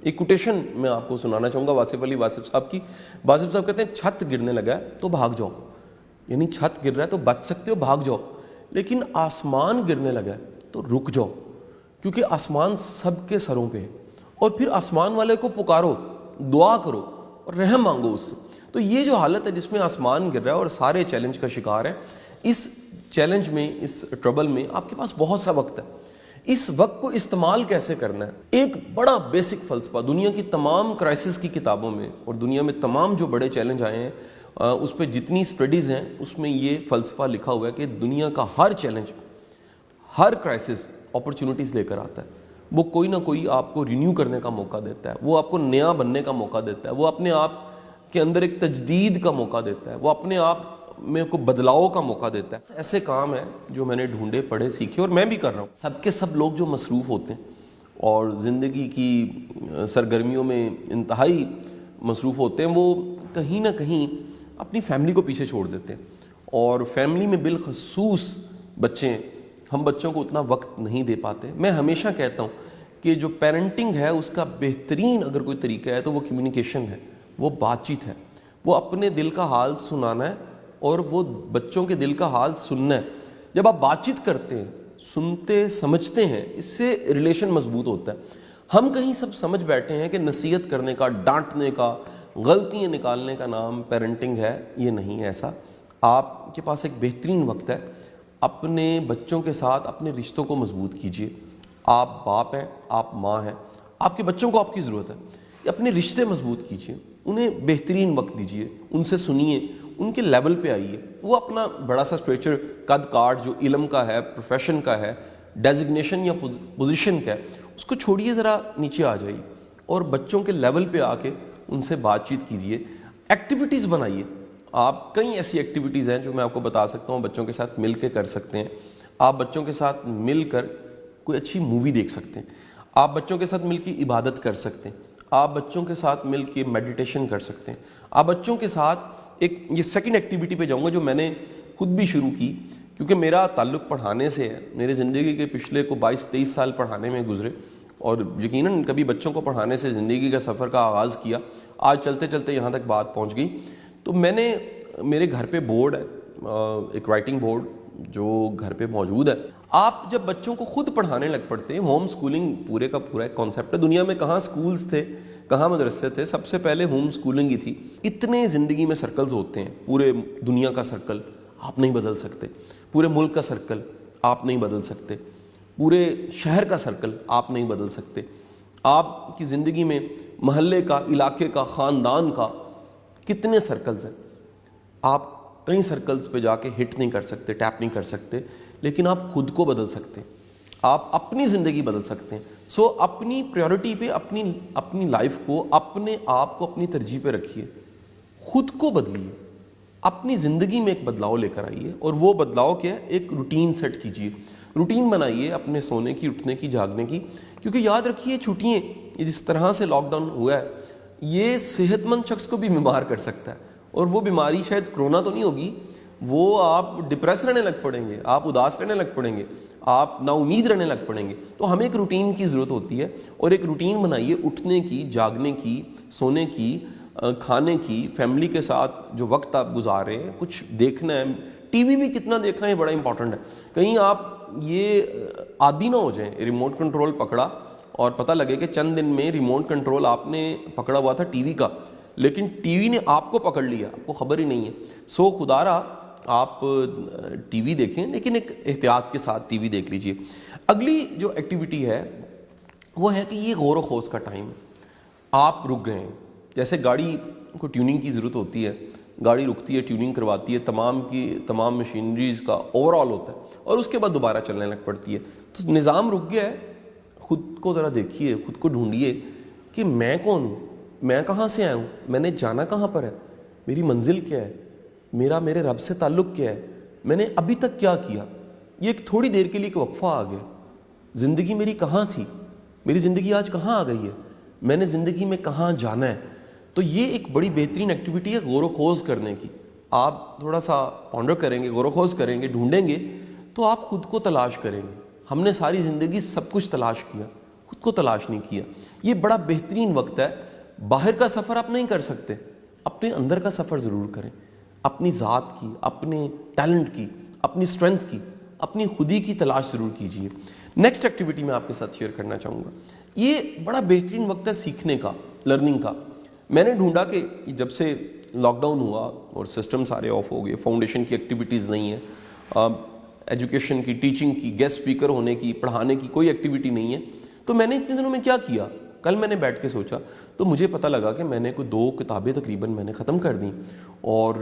ایک کوٹیشن میں آپ کو سنانا چاہوں گا واصف علی واصف صاحب کی. واصف صاحب کہتے ہیں چھت گرنے لگا ہے تو بھاگ جاؤ, یعنی چھت گر رہا ہے تو بچ سکتے ہو, بھاگ جاؤ, لیکن آسمان گرنے لگا ہے تو رک جاؤ, کیونکہ آسمان سب کے سروں پہ ہے, اور پھر آسمان والے کو پکارو, دعا کرو اور رحم مانگو اس سے. تو یہ جو حالت ہے جس میں آسمان گر رہا ہے اور سارے چیلنج کا شکار ہے, اس چیلنج میں, اس ٹربل میں آپ کے پاس بہت سا وقت ہے. اس وقت کو استعمال کیسے کرنا ہے, ایک بڑا بیسک فلسفہ دنیا کی تمام کرائسس کی کتابوں میں اور دنیا میں تمام جو بڑے چیلنج آئے ہیں اس پہ جتنی سٹڈیز ہیں اس میں یہ فلسفہ لکھا ہوا ہے کہ دنیا کا ہر چیلنج, ہر کرائسس اپرچونٹیز لے کر آتا ہے. وہ کوئی نہ کوئی آپ کو رینیو کرنے کا موقع دیتا ہے, وہ آپ کو نیا بننے کا موقع دیتا ہے, وہ اپنے آپ کے اندر ایک تجدید کا موقع دیتا ہے, وہ اپنے آپ میں کو بدلاؤ کا موقع دیتا ہے. ایسے کام ہیں جو میں نے ڈھونڈے, پڑھے, سیکھے اور میں بھی کر رہا ہوں. سب کے سب لوگ جو مصروف ہوتے ہیں اور زندگی کی سرگرمیوں میں انتہائی مصروف ہوتے ہیں, وہ کہیں نہ کہیں اپنی فیملی کو پیچھے چھوڑ دیتے ہیں. اور فیملی میں بالخصوص بچے, ہم بچوں کو اتنا وقت نہیں دے پاتے. میں ہمیشہ کہتا ہوں کہ جو پیرنٹنگ ہے اس کا بہترین اگر کوئی طریقہ ہے تو وہ کمیونیکیشن ہے, وہ بات چیت ہے, وہ اپنے دل کا حال سنانا ہے اور وہ بچوں کے دل کا حال سننا ہے. جب آپ بات چیت کرتے ہیں, سنتے سمجھتے ہیں, اس سے ریلیشن مضبوط ہوتا ہے. ہم کہیں سب سمجھ بیٹھے ہیں کہ نصیحت کرنے کا, ڈانٹنے کا, غلطیاں نکالنے کا نام پیرنٹنگ ہے. یہ نہیں ہے ایسا. آپ کے پاس ایک بہترین وقت ہے, اپنے بچوں کے ساتھ اپنے رشتوں کو مضبوط کیجیے. آپ باپ ہیں, آپ ماں ہیں, آپ کے بچوں کو آپ کی ضرورت ہے. اپنے رشتے مضبوط کیجیے, انہیں بہترین وقت دیجیے, ان سے سنیے, ان کے لیول پہ آئیے. وہ اپنا بڑا سا اسٹریچر, قد کاٹ جو علم کا ہے, پروفیشن کا ہے, ڈیزگنیشن یا پوزیشن کا ہے, اس کو چھوڑیے, ذرا نیچے آ جائیے اور بچوں کے لیول پہ آ کے ان سے بات چیت کیجیے. ایکٹیویٹیز بنائیے. آپ کئی ایسی ایکٹیویٹیز ہیں جو میں آپ کو بتا سکتا ہوں, بچوں کے ساتھ مل کے کر سکتے ہیں. آپ بچوں کے ساتھ مل کر کوئی اچھی مووی دیکھ سکتے ہیں, آپ بچوں کے ساتھ مل کے عبادت کر سکتے ہیں, آپ بچوں کے ساتھ مل کے میڈیٹیشن کر سکتے ہیں. آپ بچوں کے ساتھ ایک, یہ سیکنڈ ایکٹیویٹی پہ جاؤں گا جو میں نے خود بھی شروع کی, کیونکہ میرا تعلق پڑھانے سے ہے. میرے زندگی کے پچھلے کو 22-23 سال پڑھانے میں گزرے اور یقیناً کبھی بچوں کو پڑھانے سے زندگی کا سفر کا آغاز کیا. آج چلتے چلتے یہاں تک بات پہنچ گئی. تو میں نے, میرے گھر پہ بورڈ ہے, ایک رائٹنگ بورڈ جو گھر پہ موجود ہے. آپ جب بچوں کو خود پڑھانے لگ پڑتے ہیں, ہوم سکولنگ پورے کا پورا ایک کانسیپٹ ہے. دنیا میں کہاں سکولز تھے, کہاں مدرسے تھے, سب سے پہلے ہوم سکولنگ ہی تھی. اتنے زندگی میں سرکلز ہوتے ہیں, پورے دنیا کا سرکل آپ نہیں بدل سکتے, پورے ملک کا سرکل آپ نہیں بدل سکتے, پورے شہر کا سرکل آپ نہیں بدل سکتے. آپ کی زندگی میں محلے کا, علاقے کا, خاندان کا کتنے سرکلز ہیں. آپ کئی سرکلز پہ جا کے ہٹ نہیں کر سکتے, ٹیپ نہیں کر سکتے, لیکن آپ خود کو بدل سکتے ہیں, آپ اپنی زندگی بدل سکتے ہیں. سو اپنی پریورٹی پہ, اپنی لائف کو, اپنے آپ کو اپنی ترجیح پہ رکھیے, خود کو بدلیے, اپنی زندگی میں ایک بدلاؤ لے کر آئیے. اور وہ بدلاؤ کیا ہے, ایک روٹین سیٹ کیجیے, روٹین بنائیے اپنے سونے کی, اٹھنے کی, جاگنے کی. کیونکہ یاد رکھیے چھٹیاں, جس طرح سے لاک ڈاؤن ہوا ہے, یہ صحت مند شخص کو بھی بیمار کر سکتا ہے. اور وہ بیماری شاید کرونا تو نہیں ہوگی, وہ آپ ڈپریس رہنے لگ پڑیں گے, آپ اداس رہنے لگ پڑیں گے, آپ نا امید رہنے لگ پڑیں گے. تو ہمیں ایک روٹین کی ضرورت ہوتی ہے, اور ایک روٹین بنائیے اٹھنے کی, جاگنے کی, سونے کی, کھانے کی, فیملی کے ساتھ جو وقت آپ گزار رہے ہیں, کچھ دیکھنا ہے. ٹی وی بھی کتنا دیکھنا ہے بڑا امپورٹنٹ ہے. کہیں آپ یہ عادی نہ ہو جائیں, ریموٹ کنٹرول پکڑا اور پتہ لگے کہ چند دن میں ریموٹ کنٹرول آپ نے پکڑا ہوا تھا ٹی وی کا, لیکن ٹی وی نے آپ کو پکڑ لیا, آپ کو خبر ہی نہیں ہے. سو خدا را آپ ٹی وی دیکھیں, لیکن ایک احتیاط کے ساتھ ٹی وی دیکھ لیجئے. اگلی جو ایکٹیویٹی ہے وہ ہے کہ یہ غور و خوض کا ٹائم ہے. آپ رک گئے ہیں, جیسے گاڑی کو ٹیوننگ کی ضرورت ہوتی ہے, گاڑی رکتی ہے, ٹیوننگ کرواتی ہے, تمام مشینریز کا اوور آل ہوتا ہے, اور اس کے بعد دوبارہ چلنے لگ پڑتی ہے. تو نظام رک گیا ہے, خود کو ذرا دیکھیے, خود کو ڈھونڈیے کہ میں کون ہوں, میں کہاں سے آیا ہوں, میں نے جانا کہاں پر ہے, میری منزل کیا ہے, میرے رب سے تعلق کیا ہے, میں نے ابھی تک کیا کیا. یہ ایک تھوڑی دیر کے لیے ایک وقفہ آ گیا. زندگی میری کہاں تھی, میری زندگی آج کہاں آ گئی ہے, میں نے زندگی میں کہاں جانا ہے. تو یہ ایک بڑی بہترین ایکٹیویٹی ہے غور و خوض کرنے کی. آپ تھوڑا سا پونڈر کریں گے, غور و خوض کریں گے, ڈھونڈیں گے, تو آپ خود کو تلاش کریں گے. ہم نے ساری زندگی سب کچھ تلاش کیا, خود کو تلاش نہیں کیا. یہ بڑا بہترین وقت ہے. باہر کا سفر آپ نہیں کر سکتے, اپنے اندر کا سفر ضرور کریں, اپنی ذات کی, اپنے ٹیلنٹ کی, اپنی اسٹرینتھ کی, اپنی خودی کی تلاش ضرور کیجیے. نیکسٹ ایکٹیویٹی میں آپ کے ساتھ شیئر کرنا چاہوں گا. یہ بڑا بہترین وقت ہے سیکھنے کا, لرننگ کا. میں نے ڈھونڈا کہ جب سے لاک ڈاؤن ہوا اور سسٹم سارے آف ہو گئے, فاؤنڈیشن کی ایکٹیویٹیز نہیں ہیں, ایجوکیشن کی, ٹیچنگ کی, گیسٹ اسپیکر ہونے کی, پڑھانے کی کوئی ایکٹیویٹی نہیں ہے, تو میں نے اتنے دنوں میں کیا کیا. کل میں نے بیٹھ کے سوچا تو مجھے پتہ لگا کہ میں نے کوئی 2 کتابیں تقریباً میں نے ختم کر دیں, اور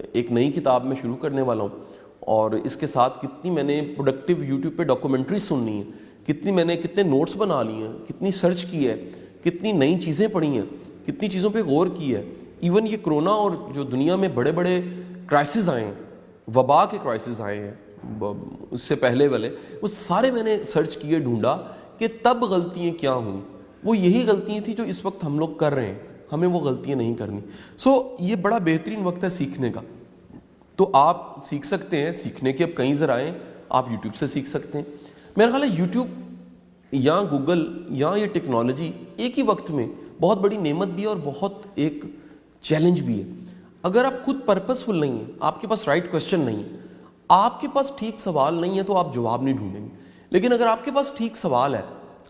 ایک نئی کتاب میں شروع کرنے والا ہوں. اور اس کے ساتھ کتنی میں نے پروڈکٹیو یوٹیوب پہ ڈاکومنٹریز سننی ہیں, کتنے نوٹس بنا لیے ہیں, کتنی سرچ کی ہے, کتنی نئی چیزیں پڑھی ہیں, کتنی چیزوں پہ غور کی ہے. ایون یہ کرونا اور جو دنیا میں بڑے بڑے کرائسس آئے ہیں, وبا کے کرائسس آئے ہیں, اس سے پہلے والے, وہ سارے میں نے سرچ کیے, ڈھونڈا کہ تب غلطیاں کیا ہوئیں. وہ یہی غلطیاں تھیں جو اس وقت ہم لوگ کر رہے ہیں, ہمیں وہ غلطیاں نہیں کرنی. یہ بڑا بہترین وقت ہے سیکھنے کا. تو آپ سیکھ سکتے ہیں. سیکھنے کے اب کئی ذرائع, آپ یوٹیوب سے سیکھ سکتے ہیں. میرا خیال ہے یوٹیوب یا گوگل یا یہ ٹیکنالوجی ایک ہی وقت میں بہت بڑی نعمت بھی ہے اور بہت ایک چیلنج بھی ہے. اگر آپ خود پرپسفل نہیں ہیں, آپ کے پاس رائٹ کویسچن نہیں ہے, آپ کے پاس ٹھیک سوال نہیں ہے, تو آپ جواب نہیں ڈھونڈیں گے. لیکن اگر آپ کے پاس ٹھیک سوال ہے,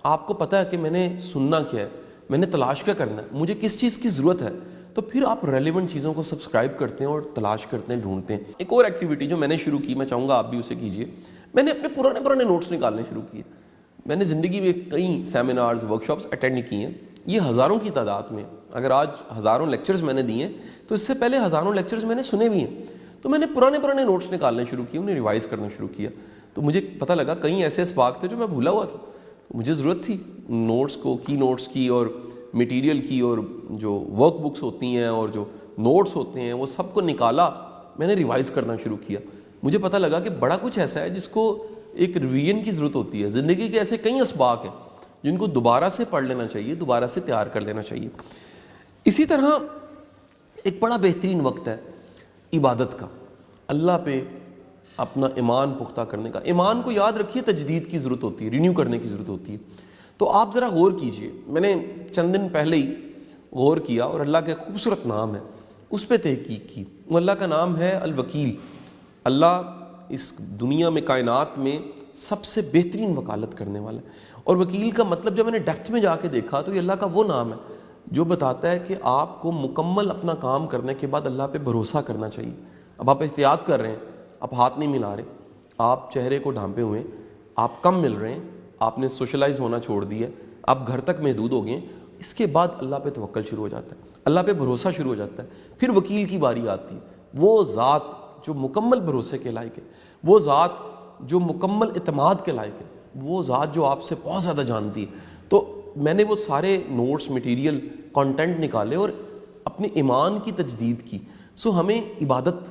آپ کو پتہ ہے کہ میں نے سننا کیا ہے, میں نے تلاش کیا کرنا ہے, مجھے کس چیز کی ضرورت ہے, تو پھر آپ ریلیونٹ چیزوں کو سبسکرائب کرتے ہیں اور تلاش کرتے ہیں, ڈھونڈتے ہیں. ایک اور ایکٹیویٹی جو میں نے شروع کی, میں چاہوں گا آپ بھی اسے کیجیے. میں نے اپنے پرانے نوٹس نکالنے شروع کیے. میں نے زندگی میں کئی سیمینارز, ورکشاپس اٹینڈ کی ہیں, یہ ہزاروں کی تعداد میں. اگر آج ہزاروں لیکچرز میں نے دیے ہیں, تو اس سے پہلے ہزاروں لیکچرز میں نے سنے بھی ہیں. تو میں نے پرانے نوٹس نکالنے شروع کیے, انہیں ریوائز کرنا شروع کیا. تو مجھے پتہ لگا کئی ایسے اسباق تھے جو میں بھولا ہوا تھا. مجھے ضرورت تھی نوٹس کو, کی نوٹس کی اور میٹیریل کی, اور جو ورک بکس ہوتی ہیں اور جو نوٹس ہوتے ہیں وہ سب کو نکالا, میں نے ریوائز کرنا شروع کیا. مجھے پتہ لگا کہ بڑا کچھ ایسا ہے جس کو ایک ریویژن کی ضرورت ہوتی ہے. زندگی کے ایسے کئی اسباق ہیں جن کو دوبارہ سے پڑھ لینا چاہیے, دوبارہ سے تیار کر لینا چاہیے. اسی طرح ایک بڑا بہترین وقت ہے عبادت کا, اللہ پہ اپنا ایمان پختہ کرنے کا. ایمان کو یاد رکھیے تجدید کی ضرورت ہوتی ہے, رینیو کرنے کی ضرورت ہوتی ہے. تو آپ ذرا غور کیجئے. میں نے چند دن پہلے ہی غور کیا اور اللہ کا ایک خوبصورت نام ہے اس پہ تحقیق کی. وہ اللہ کا نام ہے الوکیل. اللہ اس دنیا میں, کائنات میں سب سے بہترین وکالت کرنے والا ہے. اور وکیل کا مطلب جب میں نے ڈیپتھ میں جا کے دیکھا تو یہ اللہ کا وہ نام ہے جو بتاتا ہے کہ آپ کو مکمل اپنا کام کرنے کے بعد اللہ پہ بھروسہ کرنا چاہیے. اب آپ احتیاط کر رہے ہیں, آپ ہاتھ نہیں ملا رہے, آپ چہرے کو ڈھانپے ہوئے ہیں, آپ کم مل رہے ہیں, آپ نے سوشلائز ہونا چھوڑ دیا ہے, آپ گھر تک محدود ہو گئے ہیں. اس کے بعد اللہ پہ توکل شروع ہو جاتا ہے, اللہ پہ بھروسہ شروع ہو جاتا ہے. پھر وکیل کی باری آتی ہے, وہ ذات جو مکمل بھروسے کے لائق ہے, وہ ذات جو مکمل اعتماد کے لائق ہے, وہ ذات جو آپ سے بہت زیادہ جانتی ہے. تو میں نے وہ سارے نوٹس, مٹیریل, کانٹینٹ نکالے اور اپنے ایمان کی تجدید کی. ہمیں عبادت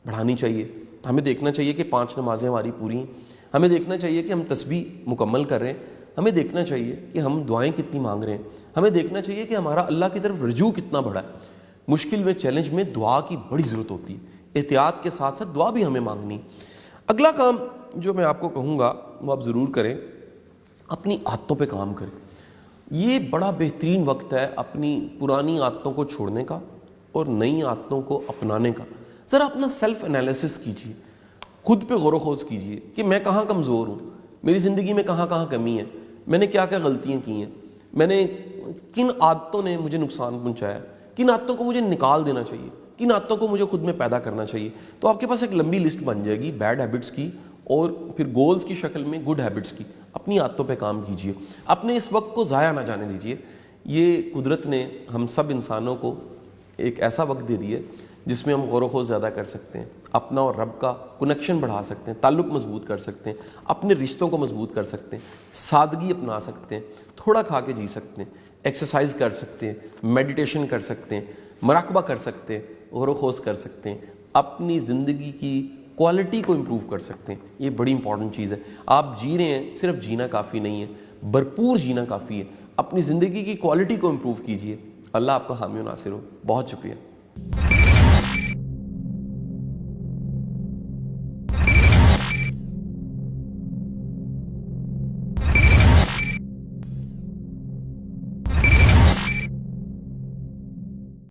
بڑھانی چاہیے. ہمیں دیکھنا چاہیے کہ 5 نمازیں ہماری پوری ہیں. ہمیں دیکھنا چاہیے کہ ہم تسبیح مکمل کر رہے ہیں. ہمیں دیکھنا چاہیے کہ ہم دعائیں کتنی مانگ رہے ہیں. ہمیں دیکھنا چاہیے کہ ہمارا اللہ کی طرف رجوع کتنا بڑا ہے. مشکل میں, چیلنج میں دعا کی بڑی ضرورت ہوتی ہے. احتیاط کے ساتھ ساتھ دعا بھی ہمیں مانگنی. اگلا کام جو میں آپ کو کہوں گا وہ آپ ضرور کریں, اپنی عادتوں پہ کام کریں. یہ بڑا بہترین وقت ہے اپنی پرانی عادتوں کو چھوڑنے کا اور نئی عادتوں کو اپنانے کا. ذرا اپنا سیلف انالیسس کیجیے, خود پہ غور و خوض کیجیے کہ میں کہاں کمزور ہوں, میری زندگی میں کہاں کہاں کمی ہے, میں نے کیا کیا غلطیاں کی ہیں, میں نے کن عادتوں نے مجھے نقصان پہنچایا, کن عادتوں کو مجھے نکال دینا چاہیے, کن عادتوں کو مجھے خود میں پیدا کرنا چاہیے. تو آپ کے پاس ایک لمبی لسٹ بن جائے گی بیڈ ہیبٹس کی اور پھر گولز کی شکل میں گڈ ہیبٹس کی. اپنی عادتوں پہ کام کیجیے, اپنے اس وقت کو ضائع نہ جانے دیجیے. یہ قدرت نے ہم سب انسانوں کو ایک ایسا وقت دے دیا جس میں ہم غور و خوض زیادہ کر سکتے ہیں, اپنا اور رب کا کنیکشن بڑھا سکتے ہیں, تعلق مضبوط کر سکتے ہیں, اپنے رشتوں کو مضبوط کر سکتے ہیں, سادگی اپنا سکتے ہیں, تھوڑا کھا کے جی سکتے ہیں, ایکسرسائز کر سکتے ہیں, میڈیٹیشن کر سکتے ہیں, مراقبہ کر سکتے ہیں, غور و خوض کر سکتے ہیں, اپنی زندگی کی کوالٹی کو امپروو کر سکتے ہیں. یہ بڑی امپورٹنٹ چیز ہے. آپ جی رہے ہیں, صرف جینا کافی نہیں ہے, بھرپور جینا کافی ہے. اپنی زندگی کی کوالٹی کو امپروو کیجیے. اللہ آپ کا حامی و ناصر ہو. بہت شکریہ.